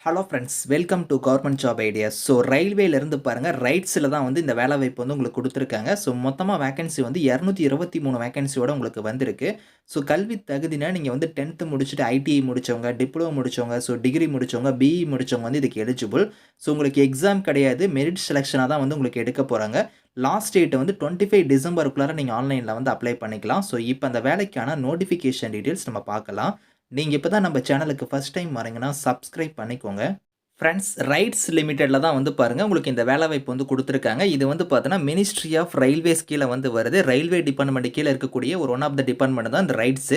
Hello friends, welcome to government job ideas. So ரயில்வேலேருந்து பாருங்கள், ரைட்ஸில் தான் வந்து இந்த வேலைவாய்ப்பு வந்து உங்களுக்கு கொடுத்துருக்காங்க. ஸோ மொத்தமாக வேகன்சி வந்து 223 வேகன்சியோட உங்களுக்கு வந்திருக்கு. ஸோ கல்வி தகுதினா நீங்கள் வந்து 10th முடிச்சுட்டு ஐடிஐ முடித்தவங்க, டிப்ளமோ முடித்தவங்க, ஸோ டிகிரி முடித்தவங்க, பிஇ முடித்தவங்க வந்து இதுக்கு எலிஜிபிள். ஸோ உங்களுக்கு எக்ஸாம் கிடையாது, மெரிட் செலெக்ஷனாக தான் வந்து உங்களுக்கு எடுக்க போகிறாங்க. லாஸ்ட் டேட் வந்து 25 டிசம்பருக்குள்ளார நீங்கள் ஆன்லைனில் வந்து அப்ளை பண்ணிக்கலாம். ஸோ இப்போ அந்த வேலைக்கான நோட்டிஃபிகேஷன் டீட்டெயில்ஸ் நம்ம பார்க்கலாம். நீங்க இப்ப தான் நம்ம சேனலுக்கு ஃபர்ஸ்ட் டைம் வரீங்கன்னா, சப்ஸ்கிரைப் பண்ணிக்கோங்க. ஃப்ரெண்ட்ஸ், ரைட்ஸ் லிமிட்டெட்ல தான் வந்து பாருங்க, உங்களுக்கு இந்த வேலைவாய்ப்பு வந்து குடுத்துருக்காங்க. இது வந்து பார்த்தீங்கன்னா, மினிஸ்ட்ரி ஆஃப் ரயில்வேஸ் கீழ வந்து வருது. ரயில்வே டிபார்ட்மெண்ட் கீழ இருக்கக்கூடிய ஒரு ஒன் ஆஃப் த டிபார்ட்மெண்ட் தான் இந்த ரைட்ஸ்.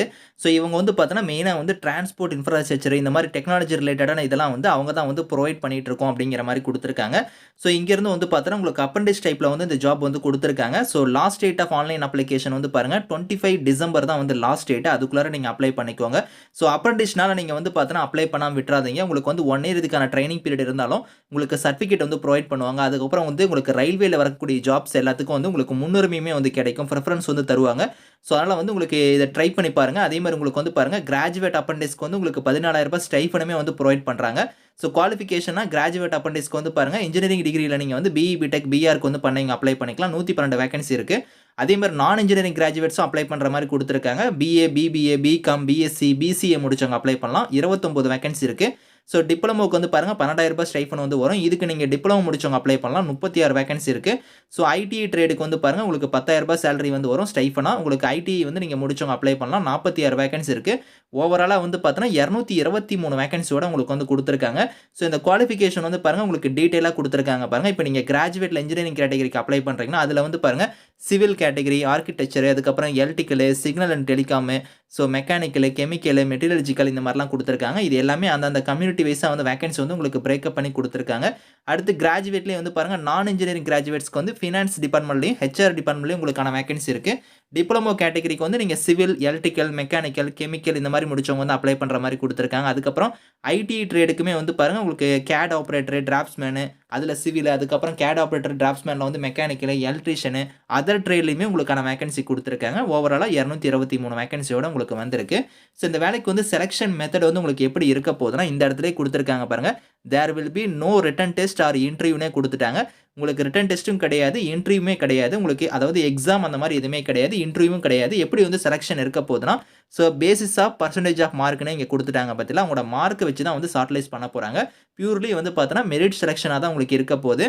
ஸோ இவங்க வந்து பார்த்தீங்கன்னா, மெயினா வந்து டிரான்ஸ்போர்ட் இன்ஃப்ராஸ்ட்ரக்சர் இந்த மாரி டெக்னாலஜி ரிலேட்டடான இதெல்லாம் வந்து அவங்க தான் வந்து புரொவைட் பண்ணிட்டு இருக்கோம் அப்படிங்கிற மாரி குடுத்துருக்காங்க. ஸோ இங்கேருந்து வந்து பார்த்தீங்கன்னா, உங்களுக்கு அப்ரண்டிஸ் டைப்ல வந்து இந்த ஜாப் வந்து குடுத்துருக்காங்க. So last date of online application வந்து பாருங்க, 25 டிசம்பர் தான் வந்து லாஸ்ட் டேட். அதுக்குள்ளார நீங்க அப்ளை பண்ணிக்கோங்க. ஸோ அப்ரண்டிஸ்னால நீங்க வந்து பார்த்தீங்கன்னா, அப்ளை பண்ணாம விட்றாதீங்க. உங்களுக்கு வந்து 1 இயர் இதுக்கான ட்ரெய்னிங் பீரியட் இருந்தாலும் உங்களுக்கு சர்டிஃபிகேட் வந்து ப்ரொவைட் பண்ணுவாங்க. அதுக்கப்புறம் வந்து உங்களுக்கு ரயில்வேல வரக்கூடிய ஜாப்ஸ் எல்லாத்துக்கும் வந்து உங்களுக்கு முன்னுரிமையுமே வந்து கிடைக்கும். பிரெஃபரன்ஸ் வந்து தருவாங்க. ஸோ அதனால வந்து உங்களுக்கு இத ட்ரை பண்ணி பாருங்க. அதே மாரி உங்களுக்கு வந்து பாருங்க, கிராஜுவேட் அப்ரண்டிஸ்க்கு வந்து உங்களுக்கு ரூ. 14,000 ஸ்டைஃபனுமே வந்து ப்ரொவைட் பண்றாங்க. ஸோ குவாலிஃபிகேஷன்னா கிராஜுவேட் அப்ரண்டிஸ்க்கு வந்து பாருங்க, இன்ஜினியரிங் டிகிரில நீங்க வந்து பிஇ, பிடெக், பிஆர்க்கு வந்து பண்ணீங்க அப்ளை பண்ணிக்கலாம். 112 வேகன்சி இருக்கு. அதே மாரி நான் இன்ஜினியரிங் கிராஜுவேட்ஸும் அப்ளை பண்ற மாரி குடுத்துருக்காங்க. BA, BBA, BCom, BSc, BCA முடிச்சவங்க அப்ளை பண்ணலாம். 29 வேகன்சி இருக்கு. ஸோ டிப்ளமோக்கு வந்து பாருங்க, ரூ. 12,000 ஸ்டைஃபன் வந்து வரும். இதுக்கு நீங்க டிப்ளமோ முடிச்சவங்க அப்ளை பண்ணலாம். 36 வேகன்சி இருக்கு. ஸோ ஐடிஐ ட்ரேடுக்கு வந்து பாருங்க, உங்களுக்கு ரூ. 10,000 சேலரி வந்து வரும் ஸ்டைஃபனா. உங்களுக்கு ஐடிஐ வந்து நீங்க முடிச்சவங்க அப்ளை பண்ணலாம். 46 வேகன்சி இருக்கு. ஓவராலா வந்து பார்த்தீங்கன்னா, 223 வேகன்சியோட உங்களுக்கு வந்து குடுத்துருக்காங்க. ஸோ இந்த குவாலிஃபிகேஷன் வந்து பாருங்க, உங்களுக்கு டீட்டெயிலா குடுத்துருக்காங்க பாருங்க. இப்ப நீங்க கிராஜுவேட்ல இன்ஜினியரிங் கேட்டகரிக்கு அப்ளை பண்றீங்கன்னா, அதுல வந்து பாருங்க, சிவில் கேட்டகரி, ஆர்க்கிடெக்சர், அதுக்கப்புறம் electrical, signal and telecom, so mechanical, chemical, metallurgical இந்த மாரிலாம் குடுத்துருக்காங்க. இது எல்லாமே அந்தந்த கம்யூனிட்டி வைஸா வந்து வேகன்சி வந்து உங்களுக்கு பிரேக்கப் பண்ணி குடுத்துருக்காங்க. அடுத்து கிராஜுவேட்லயே வந்து பாருங்க, நான் இன்ஜினியரிங் கிராஜுவேட்ஸ்க்கு வந்து ஃபினான்ஸ் டிபார்ட்மெண்ட்லயும், ஹெச்ஆர் டிபார்ட்மெண்ட்லயும் உங்களுக்கான வேகன்சி இருக்கு. டிப்ளமோ கேட்டகரிக்கு வந்து நீங்க சிவில், எலக்ட்ரிக்கல், மெக்கானிக்கல், கெமிக்கல் இந்த மாரி முடிச்சவங்க வந்து அப்ளை பண்ற மாரி குடுத்துருக்காங்க. அதுக்கப்புறம் ஐடிஐ ட்ரேடுக்குமே வந்து பாருங்க, உங்களுக்கு கேட் ஆப்பரேட்டர், டிராஃப்ட்ஸ்மேன் அதுல சிவில், அதுக்கப்புறம் கேட் ஆப்பரேட்டர், டிராஃப்ட்ஸ்மேன்ல வந்து மெக்கானிக்கல், எலக்ட்ரீஷியன், அதர் ட்ரேட்லயுமே உங்களுக்கான வேகன்சி குடுத்துருக்காங்க. ஓவராலா 223 வேகன்சியோட உங்களுக்கு வந்திருக்கு. ஸோ இந்த வேலைக்கு வந்து செலக்ஷன் மெத்தட் வந்து உங்களுக்கு எப்படி இருக்க போகுதுன்னா, இந்த இடத்துலயே குடுத்துருக்காங்க பாருங்க. There will be no written test or இன்டர்வியூனே குடுத்துட்டாங்க. உங்களுக்கு ரிட்டன் டெஸ்ட்டும் கிடையாது, இன்டர்வியூமே கிடையாது. உங்களுக்கு அதாவது எக்ஸாம் அந்த மாரி எதுவுமே கிடையாது, இன்டர்வியூவும் கிடையாது. எப்படி வந்து செலக்ஷன் இருக்க போகுதுன்னா, so basis of percentage of மார்க்னே இங்க குடுத்துட்டாங்க பாத்தீங்களா? உங்களோட மார்க்க வச்சு தான் வந்து ஷார்ட்லிஸ்ட் பண்ண போறாங்க. பியூர்லி வந்து பார்த்தீங்கன்னா, மெரிட் செலக்ஷனா தான் உங்களுக்கு இருக்க போது.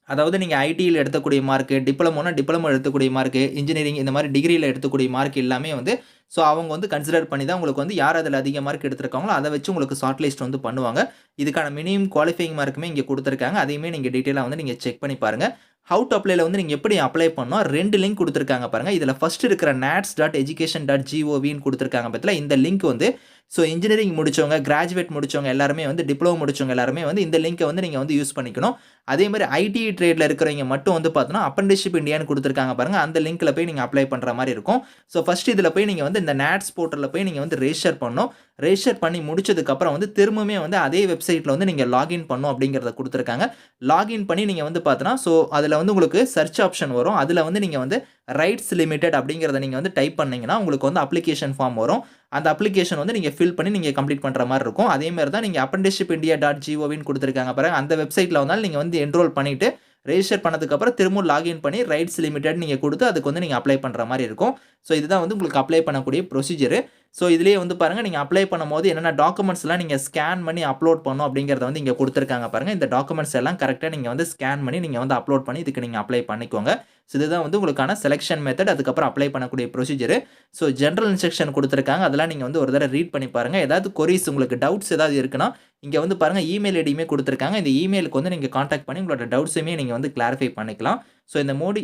அதாவது நீங்க ஐடில எடுக்கக்கூடிய மார்க்கு, டிப்ளமோனா டிப்ளமோ எடுக்கக்கூடிய மார்க்கு, இன்ஜினியரிங் இந்த மாரி டிகிரில எடுக்கக்கூடிய மார்க் எல்லாமே வந்து ஸோ அவங்க வந்து கன்சிடர் பண்ணி தான் உங்களுக்கு வந்து யார் அதில அதிக மார்க் எடுத்திருக்காங்களோ, அத வச்சு உங்களுக்கு ஷார்ட் லிஸ்ட் வந்து பண்ணுவாங்க. இதுக்கான மினிமம் குவாலிஃபையிங் மார்க்குமே இங்க குடுத்துருக்காங்க. அதையுமே நீங்க டீட்டெயிலா வந்து நீங்க செக் பண்ணி பாருங்க. ஹவ் டூ அப்ளைல வந்து நீங்க எப்படி அப்ளை பண்ணணும்? 2 லிங்க் குடுத்துருக்காங்க பாருங்க. இதுல ஃபர்ஸ்ட் இருக்கிற nats.education.govன்னு குடுத்துருக்காங்க பாத்தீங்களா? இந்த லிங்க் வந்து ஸோ இன்ஜினியரிங் முடிச்சவங்க, கிராஜுவேட் முடிச்சவங்க எல்லாருமே வந்து டிப்ளமோ முடிச்சவங்க எல்லாருமே வந்து இந்த லிங்க்க வந்து நீங்க வந்து யூஸ் பண்ணிக்கணும். அதே மாரி ஐடிஐ ட்ரேட்ல இருக்கிறவங்க மட்டும் வந்து பார்த்தோன்னா, அப்ரண்டிஸ்ஷிப் இண்டியான்னு குடுத்துருக்காங்க பாருங்க. அந்த லிங்க்ல போய் நீங்க அப்ளை பண்ற மாரி இருக்கும். ஸோ ஃபர்ஸ்ட் இதுல போய் நீங்க வந்து இந்த நாட்ஸ் போர்ட்டல்ல போய் நீங்க வந்து ரெஜிஸ்டர் பண்ணணும். ரெஜிஸ்டர் பண்ணி முடிச்சதுக்கப்புறம் வந்து திரும்பவுமே வந்து அதே வெப்சைட்ல வந்து நீங்க லாகின் பண்ணணும் அப்படிங்கிறத குடுத்துருக்காங்க. லாகின் பண்ணி நீங்க வந்து பார்த்தோன்னா, ஸோ அதுல வந்து உங்களுக்கு சர்ச் ஆப்ஷன் வரும். அதுல வந்து நீங்க வந்து ரைட்ஸ் லிமிடெட் அப்படிங்கிறத நீங்க வந்து டைப் பண்ணீங்கன்னா, உங்களுக்கு வந்து அப்ளிகேஷன் ஃபார்ம் வரும். அந்த அப்ளிகேஷன் வந்து நீங்க ஃபில் பண்ணி நீங்க கம்ப்ளீட் பண்ற மாரி இருக்கும். அதே மாரி தான் நீங்க apprenticeshipindia.govன்னு குடுத்துருக்காங்க பாருங்க. அந்த வெப்சைட்ல வந்தாலும் நீங்க வந்து என்ரோல் பண்ணிட்டு, ரெஜிஸ்டர் பண்ணதுக்கு அப்புறம் திரும்பவும் லாகின் பண்ணி ரைட்ஸ் லிமிடெட் நீங்க குடுத்து அதுக்கு வந்து நீங்க அப்ளை பண்ற மாரி இருக்கும். ஸோ இதுதான் வந்து உங்களுக்கு அப்ளை பண்ணக்கூடிய ப்ரொசீஜர். ஸோ இதுலயே வந்து பாருங்க, நீங்க அப்ளை பண்ணும்போது என்னென்ன டாக்குமெண்ட்ஸ்லாம் நீங்க ஸ்கேன் பண்ணி அப்லோட் பண்ணணும் அப்படிங்கிறத வந்து இங்க குடுத்துருக்காங்க பாருங்க. இந்த டாக்குமெண்ட்ஸ் எல்லாம் கரெக்ட்டா நீங்க வந்து ஸ்கேன் பண்ணி நீங்க வந்து அப்லோட் பண்ணி இதுக்கு நீங்க அப்ளை பண்ணிக்கோங்க. ஸோ இதுதான் வந்து உங்களுக்கான செலக்ஷன் மெத்தட். அதுக்கப்புறம் அப்ளை பண்ணக்கூடிய ப்ரொசீஜர். ஸோ ஜெனரல் இன்ஸ்ட்ரக்ஷன் குடுத்துருக்காங்க. அதெல்லாம் நீங்க வந்து ஒரு தடவ ரீட் பண்ணி பாருங்க. ஏதாவது கொரீஸ் உங்களுக்கு டவுட்ஸ் ஏதாவது இருக்குன்னா, இங்க வந்து பாருங்க இமெயில் ஐடியுமே குடுத்துருக்காங்க. இந்த இமெயிலுக்கு வந்து நீங்க கான்டாக்ட் பண்ணி உங்களோட டவுட்ஸயுமே நீங்க வந்து கிளாரிஃபை பண்ணிக்கலாம். ஸோ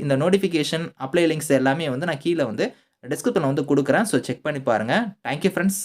இந்த நோட்டிஃபிகேஷன், அப்ளை லிங்க்ஸ் எல்லாமே வந்து நான் கீழ வந்து டிஸ்கிரிப்ஷன்ல வந்து குடுக்குறேன். ஸோ செக் பண்ணி பாருங்க. Thank you friends.